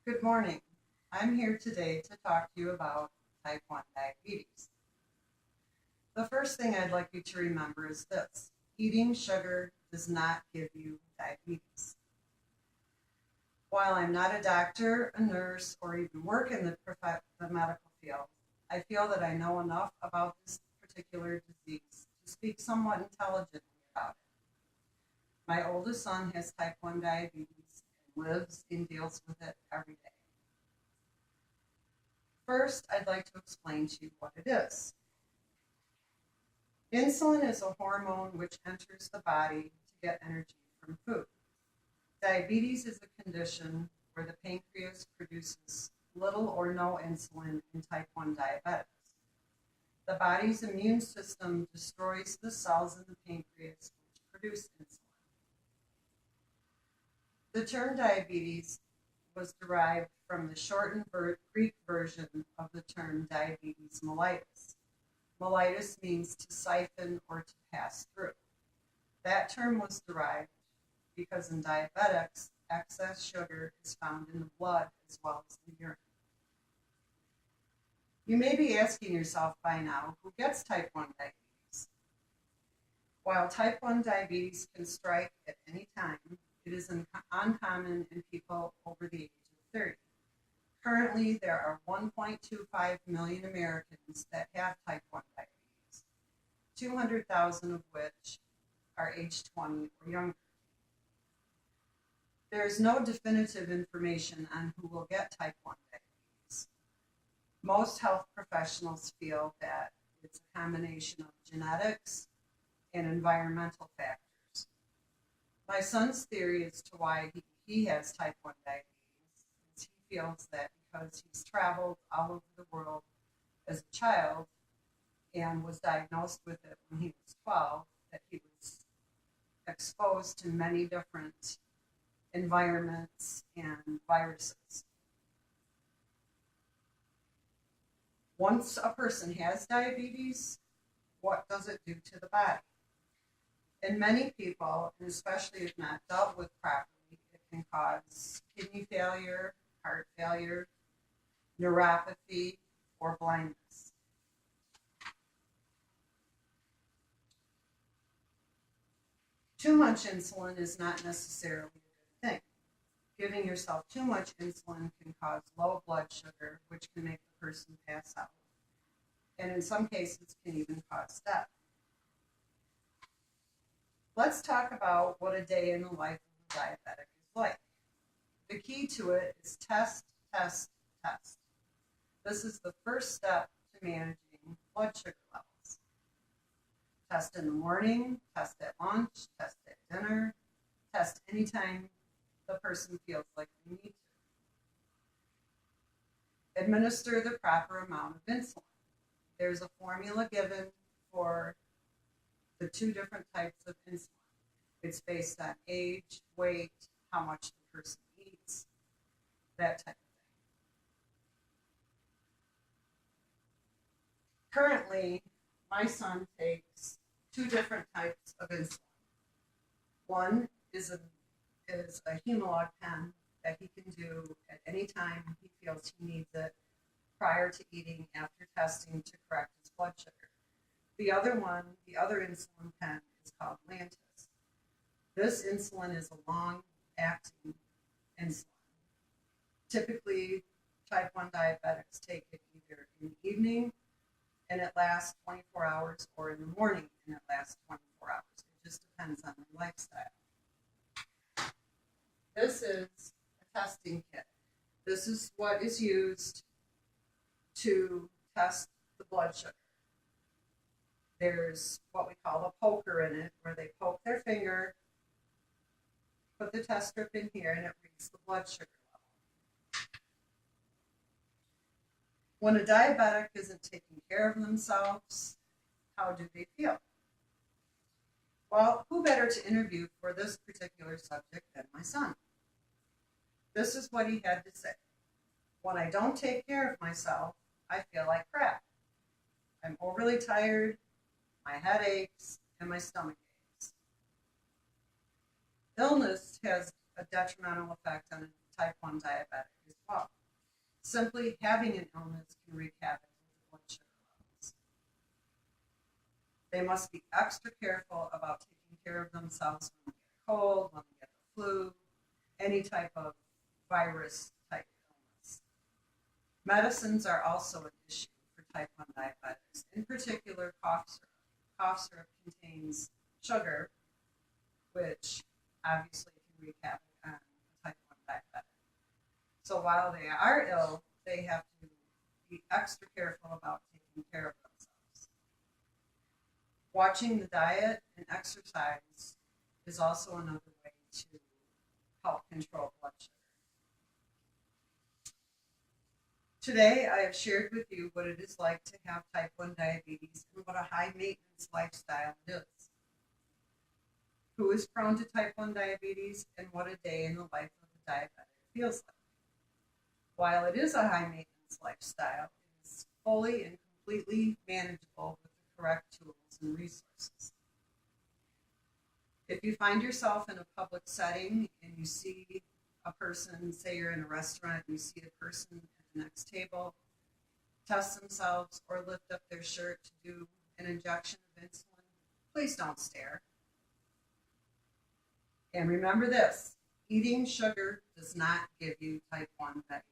Good morning. I'm here today to talk to you about type 1 diabetes. The first thing I'd like you to remember is this: eating sugar does not give you diabetes. While I'm not a doctor, a nurse, or even work in the medical field, I feel that I know enough about this particular disease to speak somewhat intelligently about it. My oldest son has type 1 diabetes and lives and deals with it every day. First, I'd like to explain to you what it is. Insulin is a hormone which enters the body to get energy from food. Diabetes is a condition where the pancreas produces little or no insulin in type 1 diabetics. The body's immune system destroys the cells in the pancreas which produce insulin. The term diabetes was derived from the shortened Greek version of the term diabetes mellitus. Mellitus means to siphon or to pass through. That term was derived because in diabetics, excess sugar is found in the blood as well as the urine. You may be asking yourself by now, who gets type 1 diabetes? While type 1 diabetes can strike at any time, it is uncommon in people over the age of 30. Currently, there are 1.25 million Americans that have type 1 diabetes, 200,000 of which are age 20 or younger. There is no definitive information on who will get type 1 diabetes. Most health professionals feel that it's a combination of genetics and environmental factors. My son's theory as to why he has type 1 diabetes is he feels that because he's traveled all over the world as a child and was diagnosed with it when he was 12, that he was exposed to many different environments and viruses. Once a person has diabetes, what does it do to the body? In many people, and especially if not dealt with properly, it can cause kidney failure, heart failure, neuropathy, or blindness. Too much insulin is not necessarily a good thing. Giving yourself too much insulin can cause low blood sugar, which can make the person pass out, and in some cases can even cause death. Let's talk about what a day in the life of a diabetic is like. The key to it is test, test, test. This is the first step to managing blood sugar levels. Test in the morning, test at lunch, test at dinner, test anytime the person feels like they need to. Administer the proper amount of insulin. There's a formula given for the two different types of insulin. It's based on age, weight, how much the person eats, that type of thing. Currently, my son takes two different types of insulin. One is a Humalog pen that he can do at any time he feels he needs it prior to eating, after testing, to correct his blood sugar. The other insulin pen is called Lantus. This insulin is a long-acting insulin. Typically, type 1 diabetics take it either in the evening and it lasts 24 hours, or in the morning and it lasts 24 hours. It just depends on their lifestyle. This is a testing kit. This is what is used to test the blood sugar. There's what we call a poker in it, where they poke their finger, put the test strip in here, and it reads the blood sugar level. When a diabetic isn't taking care of themselves, how do they feel? Well, who better to interview for this particular subject than my son? This is what he had to say. When I don't take care of myself, I feel like crap. I'm overly tired, my head aches, and my stomach aches. Illness has a detrimental effect on a type 1 diabetic as well. Simply having an illness can wreak havoc with the blood sugar levels. They must be extra careful about taking care of themselves when they get a cold, when they get the flu, any type of virus type illness. Medicines are also an issue for type 1 diabetics, in particular cough syrup. Cough syrup contains sugar, which obviously can wreak havoc on a type 1 diabetic. So while they are ill, they have to be extra careful about taking care of themselves. Watching the diet and exercise is also another way to help control blood sugar. Today, I have shared with you what it is like to have type 1 diabetes and what a high maintenance lifestyle it is. Who is prone to type 1 diabetes and what a day in the life of a diabetic feels like. While it is a high maintenance lifestyle, it is fully and completely manageable with the correct tools and resources. If you find yourself in a public setting and you see a person, say you're in a restaurant, and you see a person at the next table test themselves or lift up their shirt to do an injection of insulin, please don't stare. And remember this, eating sugar does not give you type 1 diabetes.